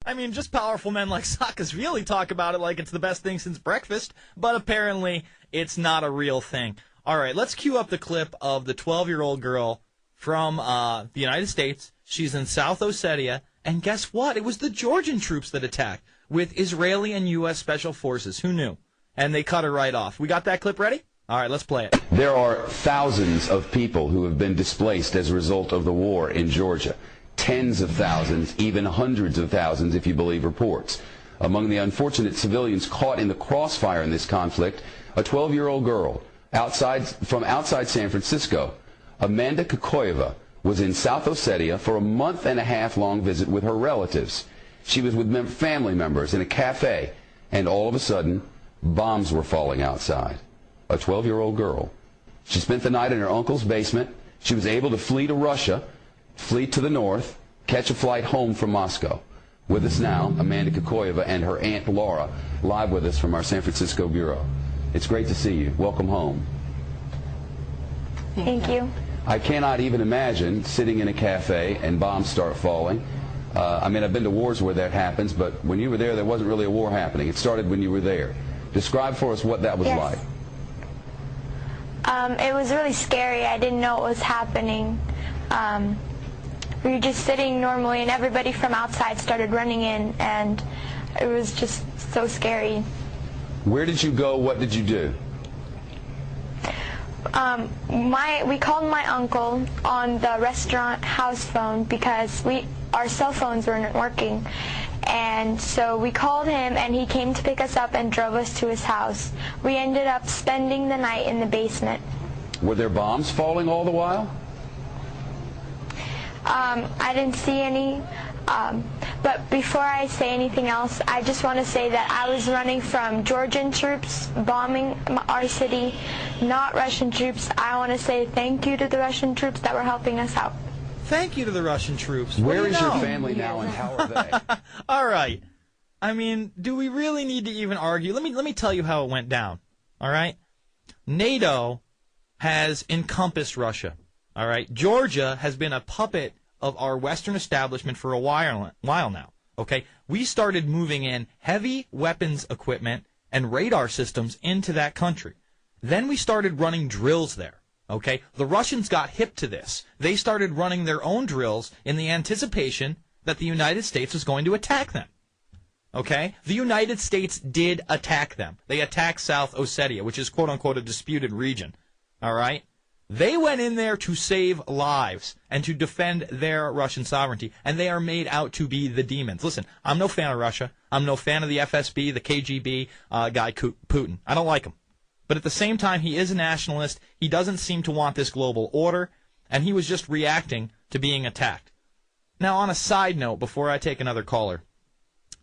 I mean, just powerful men like Saakashvili talk about it like it's the best thing since breakfast, but apparently it's not a real thing. All right, let's cue up the clip of the 12-year-old girl from the United States. She's in South Ossetia, and guess what? It was the Georgian troops that attacked with Israeli and U.S. Special Forces. Who knew? And they cut her right off. We got that clip ready? All right, let's play it. There are thousands of people who have been displaced as a result of the war in Georgia. Tens of thousands, even hundreds of thousands if you believe reports. Among the unfortunate civilians caught in the crossfire in this conflict, a 12-year-old girl from outside San Francisco. Amanda Kokoyeva was in South Ossetia for a month-and-a-half-long visit with her relatives. She was with family members in a cafe, and all of a sudden, bombs were falling outside. A 12-year-old girl. She spent the night in her uncle's basement. She was able to flee to Russia, flee to the north, catch a flight home from Moscow. With us now, Amanda Kokoyeva and her Aunt Laura, live with us from our San Francisco bureau. It's great to see you. Welcome home. Thank you. I cannot even imagine sitting in a cafe and bombs start falling. I mean, I've been to wars where that happens, but when you were there wasn't really a war happening. It started when you were there. Describe for us what that was like. It was really scary. I didn't know what was happening. We were just sitting normally, and everybody from outside started running in, and it was just so scary. Where did you go? What did you do? We called my uncle on the restaurant house phone because our cell phones weren't working. And so we called him, and he came to pick us up and drove us to his house. We ended up spending the night in the basement. Were there bombs falling all the while? I didn't see any. But before I say anything else, I just want to say that I was running from Georgian troops bombing our city, not Russian troops. I want to say thank you to the Russian troops that were helping us out. Thank you to the Russian troops. Where is your family now, and how are they? All right. I mean, do we really need to even argue? Let me tell you how it went down. All right? NATO has encompassed Russia. All right? Georgia has been a puppet of our Western establishment for a while now. Okay? We started moving in heavy weapons equipment and radar systems into that country. Then we started running drills there. Okay, the Russians got hip to this. They started running their own drills in the anticipation that the United States was going to attack them. Okay, the United States did attack them. They attacked South Ossetia, which is quote-unquote a disputed region. All right, they went in there to save lives and to defend their Russian sovereignty, and they are made out to be the demons. Listen, I'm no fan of Russia. I'm no fan of the FSB, the KGB guy Putin. I don't like him. But at the same time, he is a nationalist. He doesn't seem to want this global order, and he was just reacting to being attacked. Now, on a side note, before I take another caller,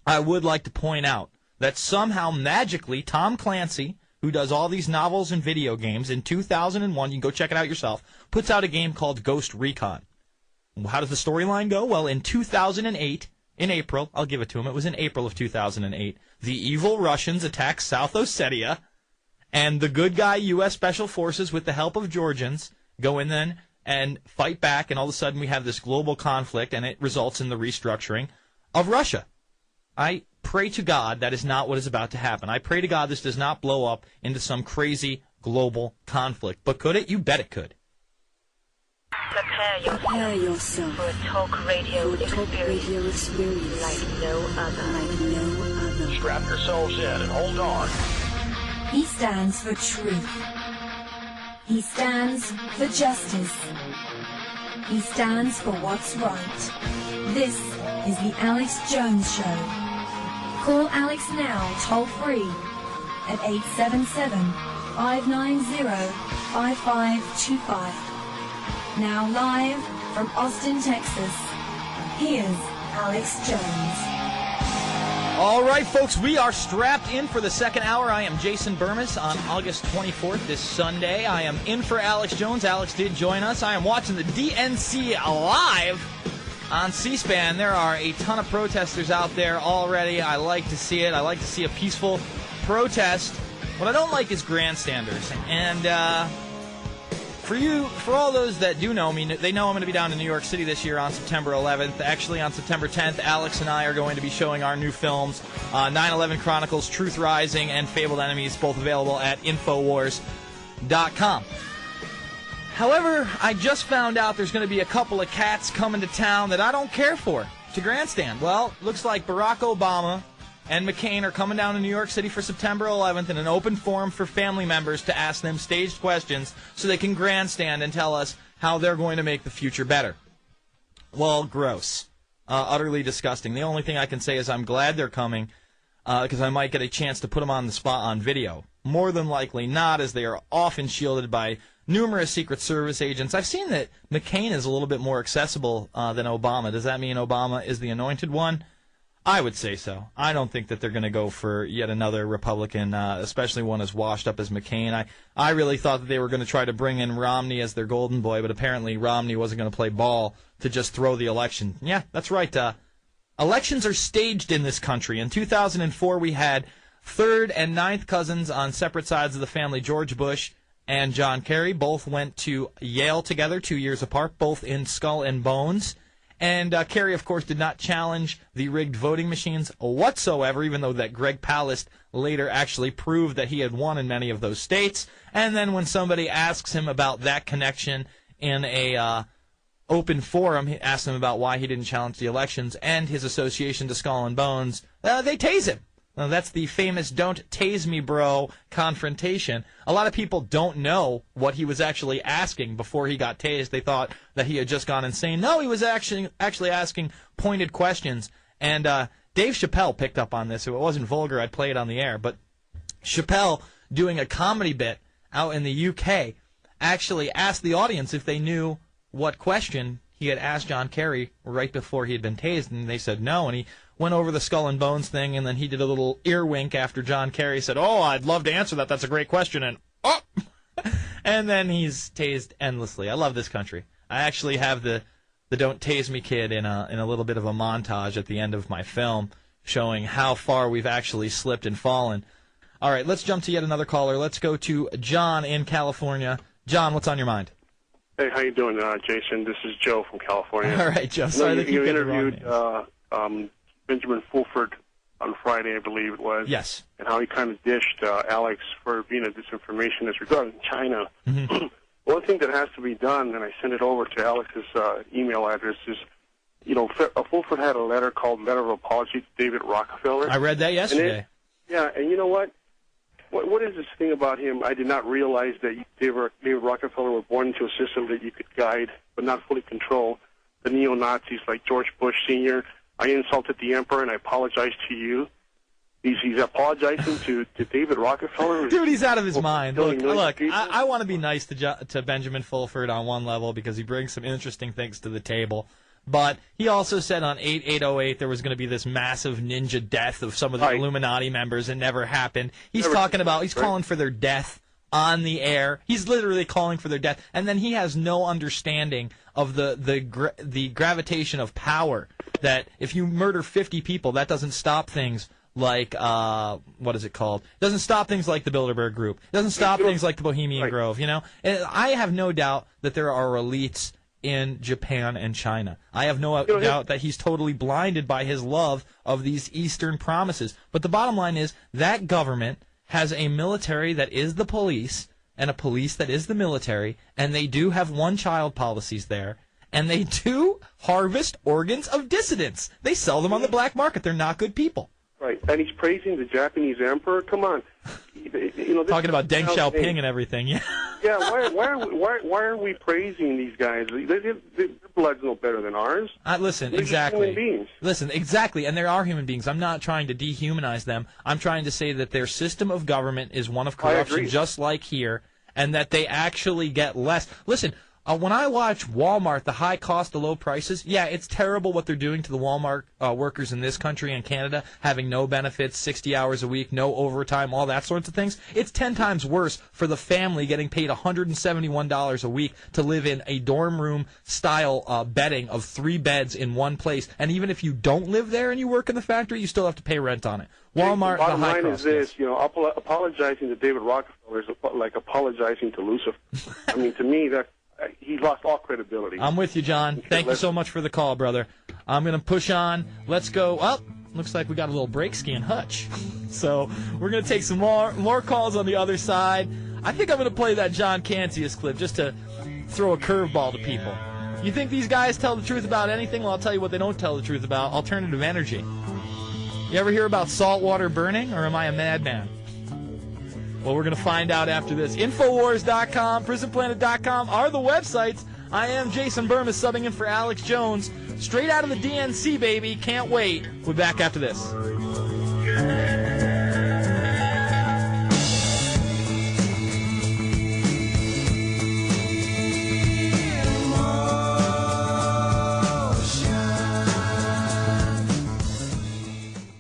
I would like to point out that somehow, magically, Tom Clancy, who does all these novels and video games, in 2001, you can go check it out yourself, puts out a game called Ghost Recon. How does the storyline go? Well, in 2008, in April, I'll give it to him, it was in April of 2008, the evil Russians attacked South Ossetia, and the good guy U.S. Special Forces, with the help of Georgians, go in then and fight back, and all of a sudden we have this global conflict, and it results in the restructuring of Russia. I pray to God that is not what is about to happen. I pray to God this does not blow up into some crazy global conflict. But could it? You bet it could. Prepare yourself for a talk radio experience like no other. Strap yourselves in and hold on. He stands for truth. He stands for justice. He stands for what's right. This is the Alex Jones Show. Call Alex now, toll free, at 877-590-5525. Now live from Austin, Texas, here's Alex Jones. All right, folks, we are strapped in for the second hour. I am Jason Burmy4 on August 24th, this Sunday. I am in for Alex Jones. Alex did join us. I am watching the DNC live on C-SPAN. There are a ton of protesters out there already. I like to see it. I like to see a peaceful protest. What I don't like is grandstanders. And For all those that do know me, they know I'm going to be down in New York City this year on September 11th. Actually, on September 10th, Alex and I are going to be showing our new films, 9/11 Chronicles, Truth Rising, and Fabled Enemies, both available at Infowars.com. However, I just found out there's going to be a couple of cats coming to town that I don't care for to grandstand. Well, looks like Barack Obama and McCain are coming down to New York City for September 11th in an open forum for family members to ask them staged questions so they can grandstand and tell us how they're going to make the future better. Well, gross. Utterly disgusting. The only thing I can say is I'm glad they're coming because I might get a chance to put them on the spot on video. More than likely not, as they are often shielded by numerous Secret Service agents. I've seen that McCain is a little bit more accessible than Obama. Does that mean Obama is the anointed one? I would say so. I don't think that they're going to go for yet another Republican, especially one as washed up as McCain. I really thought that they were going to try to bring in Romney as their golden boy, but apparently Romney wasn't going to play ball to just throw the election. Yeah, that's right. Elections are staged in this country. In 2004, we had third and ninth cousins on separate sides of the family. George Bush and John Kerry both went to Yale together 2 years apart, both in Skull and Bones. And Kerry, of course, did not challenge the rigged voting machines whatsoever, even though that Greg Palast later actually proved that he had won in many of those states. And then when somebody asks him about that connection in a open forum, he asks him about why he didn't challenge the elections and his association to Skull and Bones, they tase him. Now, that's the famous "don't tase me, bro" confrontation. A lot of people don't know what he was actually asking before he got tased. They thought that he had just gone insane. No, he was actually asking pointed questions. And Dave Chappelle picked up on this. If it wasn't vulgar, I'd play it on the air. But Chappelle, doing a comedy bit out in the UK, actually asked the audience if they knew what question he had asked John Kerry right before he had been tased, and they said no, and he went over the Skull and Bones thing, and then he did a little ear wink after John Kerry said, "Oh, I'd love to answer that. That's a great question." And and then he's tased endlessly. I love this country. I actually have the "Don't Tase Me" kid in a little bit of a montage at the end of my film, showing how far we've actually slipped and fallen. All right, let's jump to yet another caller. Let's go to John in California. John, what's on your mind? Hey, how you doing, Jason? This is Joe from California. All right, Joe. Sorry that you interviewed Benjamin Fulford on Friday, I believe it was. Yes. And how he kind of dished Alex for being a disinformationist regarding China. Mm-hmm. One thing that has to be done, and I sent it over to Alex's email address, is, Fulford had a letter called Letter of Apology to David Rockefeller. I read that yesterday. And you know what? What is this thing about him? I did not realize that David Rockefeller was born into a system that you could guide but not fully control. The neo-Nazis like George Bush Sr., I insulted the emperor and I apologize to you. He's apologizing to David Rockefeller. Dude, he's out of his mind. Look, I want to be nice to Benjamin Fulford on one level because he brings some interesting things to the table. But he also said on 8/8/08 there was going to be this massive ninja death of some of the Illuminati members. It never happened. He's calling for their death on the air. He's literally calling for their death. And then he has no understanding of the gravitation of power, that if you murder 50 people, that doesn't stop things like, what is it called? It doesn't stop things like the Bilderberg Group. It doesn't stop things like the Bohemian Grove, And I have no doubt that there are elites in Japan and China. I have no doubt that he's totally blinded by his love of these Eastern promises. But the bottom line is that government has a military that is the police and a police that is the military, and they do have one-child policies there, and they do harvest organs of dissidents. They sell them on the black market. They're not good people. Right, and he's praising the Japanese emperor. Come on, talking about Deng Xiaoping and everything. Yeah. Yeah. Why are we praising these guys? Their blood's no better than ours. Listen, They're exactly. Human beings. Listen, exactly, and there are human beings. I'm not trying to dehumanize them. I'm trying to say that their system of government is one of corruption, just like here, and that they actually get less. Listen, When I watch Walmart, the high cost, the low prices, yeah, it's terrible what they're doing to the Walmart workers in this country and Canada, having no benefits, 60 hours a week, no overtime, all that sorts of things. It's 10 times worse for the family getting paid $171 a week to live in a dorm room style bedding of 3 beds in one place. And even if you don't live there and you work in the factory, you still have to pay rent on it. Walmart, the bottom high line cost. is this, apologizing to David Rockefeller is like apologizing to Lucifer. I mean, to me, that he lost all credibility. I'm with you, John. Thank you so much for the call, brother. I'm going to push on. Let's go up. Looks like we got a little break ski and hutch. So we're going to take some more calls on the other side. I think I'm going to play that John Cancius clip just to throw a curveball to people. You think these guys tell the truth about anything? Well, I'll tell you what they don't tell the truth about: alternative energy. You ever hear about saltwater burning, or am I a madman? Well, we're going to find out after this. Infowars.com, PrisonPlanet.com are the websites. I am Jason Burmy, subbing in for Alex Jones. Straight out of the DNC, baby. Can't wait. We're back after this.